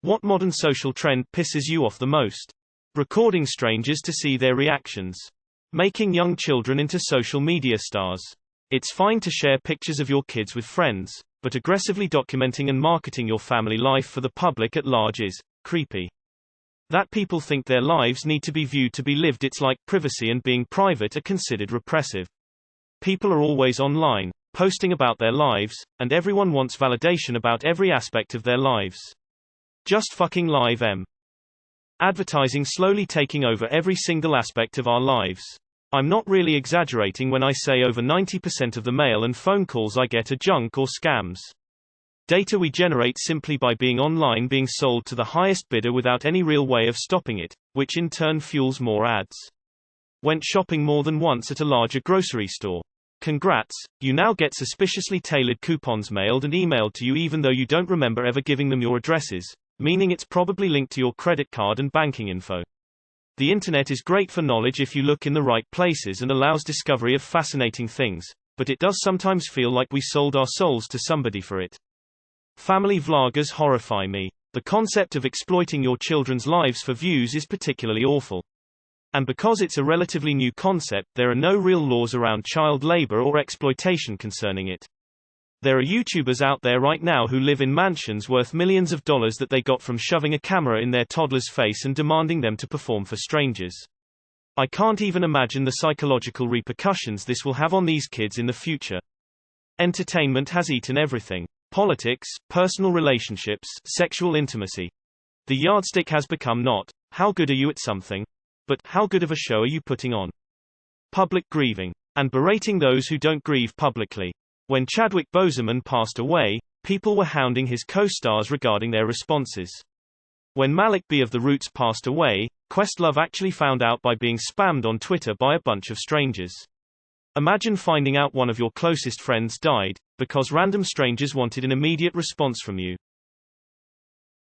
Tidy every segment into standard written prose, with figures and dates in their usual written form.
What modern social trend pisses you off the most? Recording strangers to see their reactions. Making young children into social media stars. It's fine to share pictures of your kids with friends, but aggressively documenting and marketing your family life for the public at large is creepy. That people think their lives need to be viewed to be lived, it's like privacy and being private are considered repressive. People are always online, posting about their lives, and everyone wants validation about every aspect of their lives. Just fucking live advertising slowly taking over every single aspect of our lives. I'm not really exaggerating when I say over 90% of the mail and phone calls I get are junk or scams. Data we generate simply by being online being sold to the highest bidder without any real way of stopping it, which in turn fuels more ads. Went shopping more than once at a larger grocery store. Congrats, you now get suspiciously tailored coupons mailed and emailed to you even though you don't remember ever giving them your addresses, meaning it's probably linked to your credit card and banking info. The internet is great for knowledge if you look in the right places and allows discovery of fascinating things, but it does sometimes feel like we sold our souls to somebody for it. Family vloggers horrify me. The concept of exploiting your children's lives for views is particularly awful. And because it's a relatively new concept, there are no real laws around child labor or exploitation concerning it. There are YouTubers out there right now who live in mansions worth millions of dollars that they got from shoving a camera in their toddler's face and demanding them to perform for strangers. I can't even imagine the psychological repercussions this will have on these kids in the future. Entertainment has eaten everything. Politics, personal relationships, sexual intimacy. The yardstick has become not, how good are you at something, but, how good of a show are you putting on? Public grieving. And berating those who don't grieve publicly. When Chadwick Boseman passed away, people were hounding his co-stars regarding their responses. When Malik B of The Roots passed away, Questlove actually found out by being spammed on Twitter by a bunch of strangers. Imagine finding out one of your closest friends died, because random strangers wanted an immediate response from you.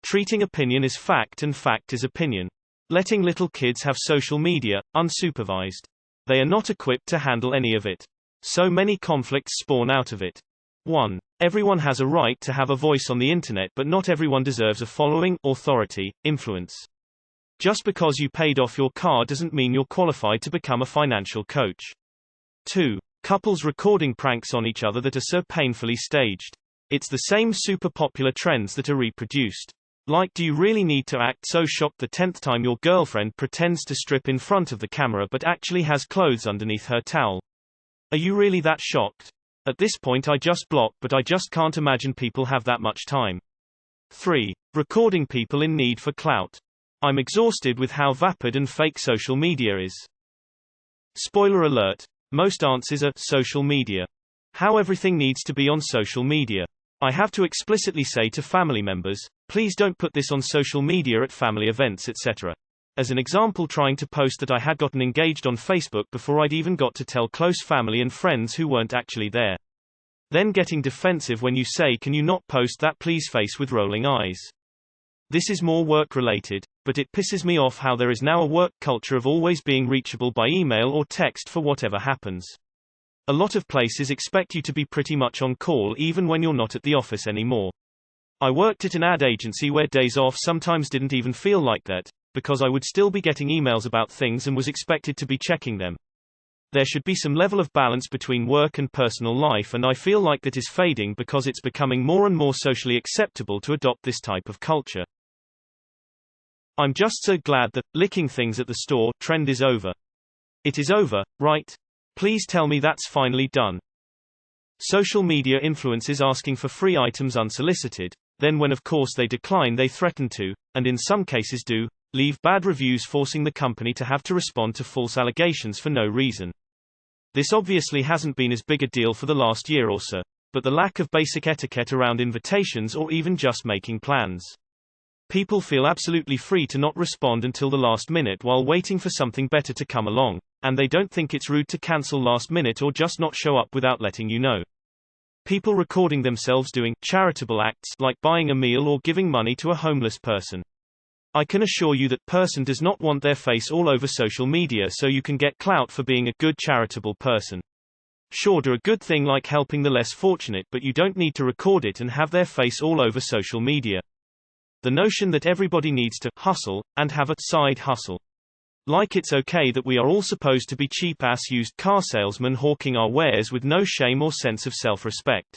Treating opinion as fact and fact as opinion. Letting little kids have social media, unsupervised. They are not equipped to handle any of it. So many conflicts spawn out of it. 1. Everyone has a right to have a voice on the internet, but not everyone deserves a following, authority, influence. Just because you paid off your car doesn't mean you're qualified to become a financial coach. 2. Couples recording pranks on each other that are so painfully staged. It's the same super popular trends that are reproduced. Like, do you really need to act so shocked the 10th time your girlfriend pretends to strip in front of the camera but actually has clothes underneath her towel? Are you really that shocked? At this point I just block, but I just can't imagine people have that much time. 3. Recording people in need for clout. I'm exhausted with how vapid and fake social media is. Spoiler alert. Most answers are social media. How everything needs to be on social media. I have to explicitly say to family members, please don't put this on social media at family events, etc. As an example, trying to post that I had gotten engaged on Facebook before I'd even got to tell close family and friends who weren't actually there. Then getting defensive when you say, can you not post that please, face with rolling eyes. This is more work related, but it pisses me off how there is now a work culture of always being reachable by email or text for whatever happens. A lot of places expect you to be pretty much on call even when you're not at the office anymore. I worked at an ad agency where days off sometimes didn't even feel like that, because I would still be getting emails about things and was expected to be checking them. There should be some level of balance between work and personal life, and I feel like that is fading because it's becoming more and more socially acceptable to adopt this type of culture. I'm just so glad that licking things at the store trend is over. It is over, right? Please tell me that's finally done. Social media influencers asking for free items unsolicited, then when of course they decline they threaten to, and in some cases do, leave bad reviews, forcing the company to have to respond to false allegations for no reason. This obviously hasn't been as big a deal for the last year or so, but the lack of basic etiquette around invitations or even just making plans. People feel absolutely free to not respond until the last minute while waiting for something better to come along, and they don't think it's rude to cancel last minute or just not show up without letting you know. People recording themselves doing charitable acts like buying a meal or giving money to a homeless person. I can assure you that person does not want their face all over social media so you can get clout for being a good charitable person. Sure, do a good thing like helping the less fortunate, but you don't need to record it and have their face all over social media. The notion that everybody needs to hustle, and have a side hustle. Like it's okay that we are all supposed to be cheap-ass used car salesmen hawking our wares with no shame or sense of self-respect.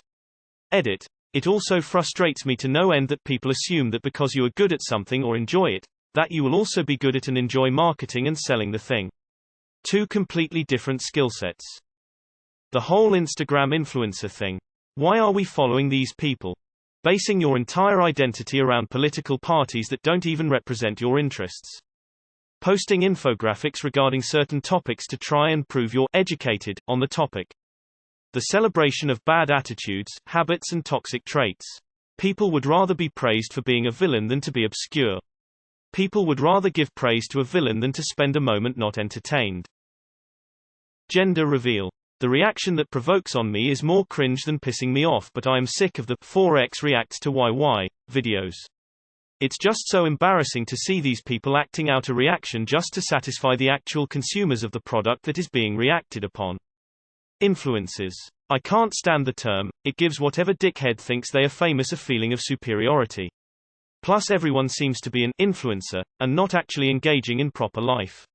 Edit. It also frustrates me to no end that people assume that because you are good at something or enjoy it, that you will also be good at and enjoy marketing and selling the thing. Two completely different skill sets. The whole Instagram influencer thing. Why are we following these people? Basing your entire identity around political parties that don't even represent your interests. Posting infographics regarding certain topics to try and prove you're educated on the topic. The celebration of bad attitudes, habits and toxic traits. People would rather be praised for being a villain than to be obscure. People would rather give praise to a villain than to spend a moment not entertained. Gender reveal. The reaction that provokes on me is more cringe than pissing me off, but I am sick of the 4x reacts to YY videos. It's just so embarrassing to see these people acting out a reaction just to satisfy the actual consumers of the product that is being reacted upon. Influencers. I can't stand the term, it gives whatever dickhead thinks they are famous a feeling of superiority. Plus everyone seems to be an influencer, and not actually engaging in proper life.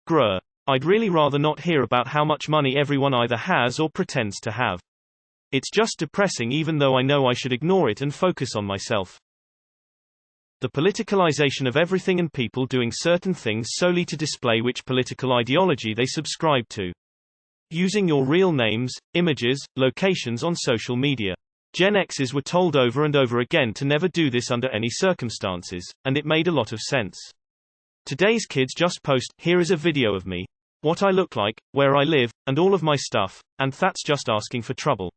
Grr. I'd really rather not hear about how much money everyone either has or pretends to have. It's just depressing, even though I know I should ignore it and focus on myself. The politicalization of everything and people doing certain things solely to display which political ideology they subscribe to. Using your real names, images, locations on social media. Gen X's were told over and over again to never do this under any circumstances, and it made a lot of sense. Today's kids just post, here is a video of me, what I look like, where I live, and all of my stuff, and that's just asking for trouble.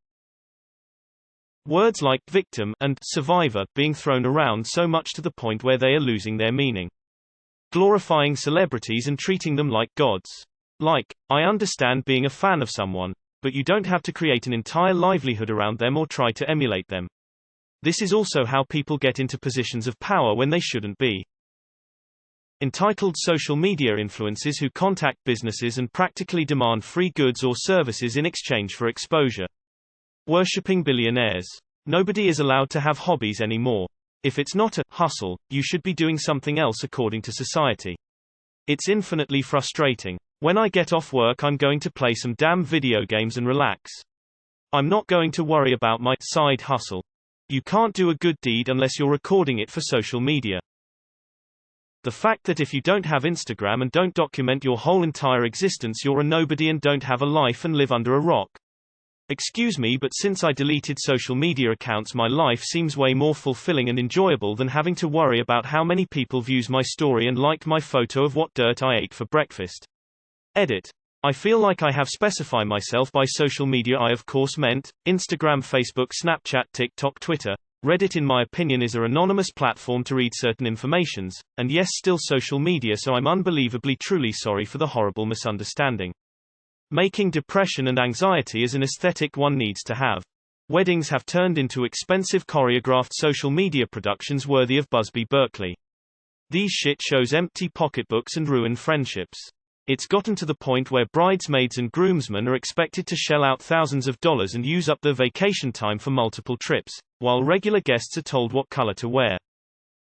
Words like victim and survivor being thrown around so much to the point where they are losing their meaning. Glorifying celebrities and treating them like gods. Like, I understand being a fan of someone, but you don't have to create an entire livelihood around them or try to emulate them. This is also how people get into positions of power when they shouldn't be. Entitled social media influencers who contact businesses and practically demand free goods or services in exchange for exposure. Worshipping billionaires. Nobody is allowed to have hobbies anymore. If it's not a hustle, you should be doing something else according to society. It's infinitely frustrating. When I get off work, I'm going to play some damn video games and relax. I'm not going to worry about my side hustle. You can't do a good deed unless you're recording it for social media. The fact that if you don't have Instagram and don't document your whole entire existence, you're a nobody and don't have a life and live under a rock. Excuse me, but since I deleted social media accounts, my life seems way more fulfilling and enjoyable than having to worry about how many people views my story and like my photo of what dirt I ate for breakfast. Edit. I feel like I have specified myself by social media. I of course meant Instagram, Facebook, Snapchat, TikTok, Twitter. Reddit in my opinion is an anonymous platform to read certain informations, and yes, still social media, so I'm unbelievably truly sorry for the horrible misunderstanding. Making depression and anxiety is an aesthetic one needs to have. Weddings have turned into expensive choreographed social media productions worthy of Busby Berkeley. These shit shows empty pocketbooks and ruin friendships. It's gotten to the point where bridesmaids and groomsmen are expected to shell out thousands of dollars and use up their vacation time for multiple trips, while regular guests are told what color to wear.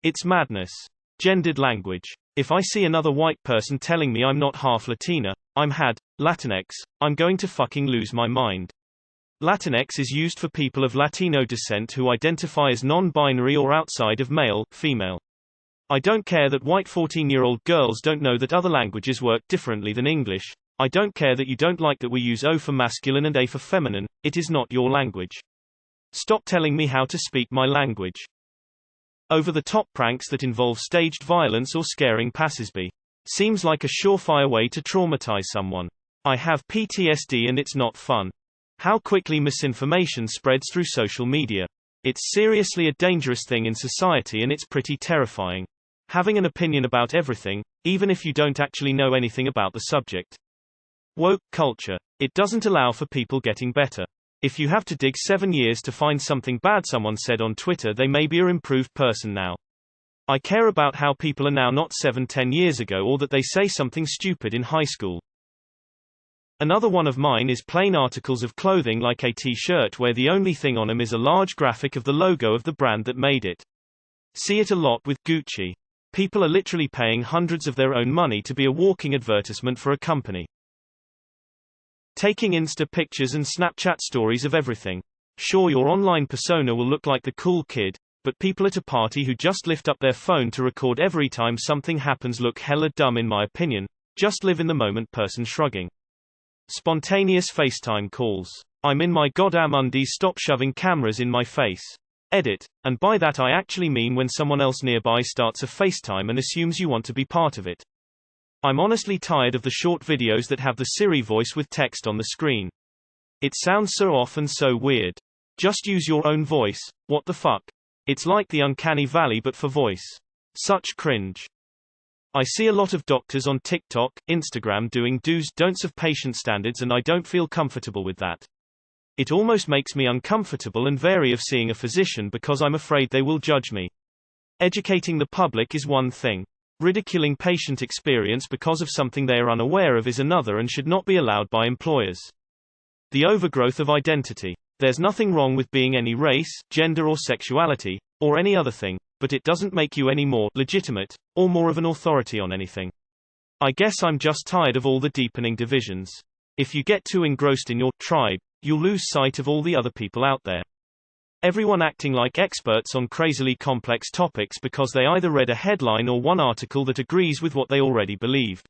It's madness. Gendered language. If I see another white person telling me I'm not half Latina, I'm Latinx, I'm going to fucking lose my mind. Latinx is used for people of Latino descent who identify as non-binary or outside of male, female. I don't care that white 14-year-old girls don't know that other languages work differently than English. I don't care that you don't like that we use O for masculine and A for feminine. It is not your language. Stop telling me how to speak my language. Over-the-top pranks that involve staged violence or scaring passersby. Seems like a surefire way to traumatize someone. I have PTSD and it's not fun. How quickly misinformation spreads through social media. It's seriously a dangerous thing in society and it's pretty terrifying. Having an opinion about everything, even if you don't actually know anything about the subject. Woke culture. It doesn't allow for people getting better. If you have to dig 7 years to find something bad someone said on Twitter, they may be an improved person now. I care about how people are now, not 7-10 years ago, or that they say something stupid in high school. Another one of mine is plain articles of clothing like a t-shirt where the only thing on them is a large graphic of the logo of the brand that made it. See it a lot with Gucci. People are literally paying hundreds of their own money to be a walking advertisement for a company. Taking Insta pictures and Snapchat stories of everything. Sure, your online persona will look like the cool kid, but people at a party who just lift up their phone to record every time something happens look hella dumb in my opinion. Just live in the moment. Person shrugging. Spontaneous FaceTime calls. I'm in my goddamn undies, stop shoving cameras in my face. Edit. And by that I actually mean when someone else nearby starts a FaceTime and assumes you want to be part of it. I'm honestly tired of the short videos that have the Siri voice with text on the screen. It sounds so off and so weird. Just use your own voice, what the fuck? It's like the uncanny valley but for voice. Such cringe. I see a lot of doctors on TikTok, Instagram doing do's don'ts of patient standards and I don't feel comfortable with that. It almost makes me uncomfortable and wary of seeing a physician because I'm afraid they will judge me. Educating the public is one thing. Ridiculing patient experience because of something they are unaware of is another and should not be allowed by employers. The overgrowth of identity. There's nothing wrong with being any race, gender or sexuality, or any other thing, but it doesn't make you any more legitimate, or more of an authority on anything. I guess I'm just tired of all the deepening divisions. If you get too engrossed in your tribe, you'll lose sight of all the other people out there. Everyone acting like experts on crazily complex topics because they either read a headline or one article that agrees with what they already believed.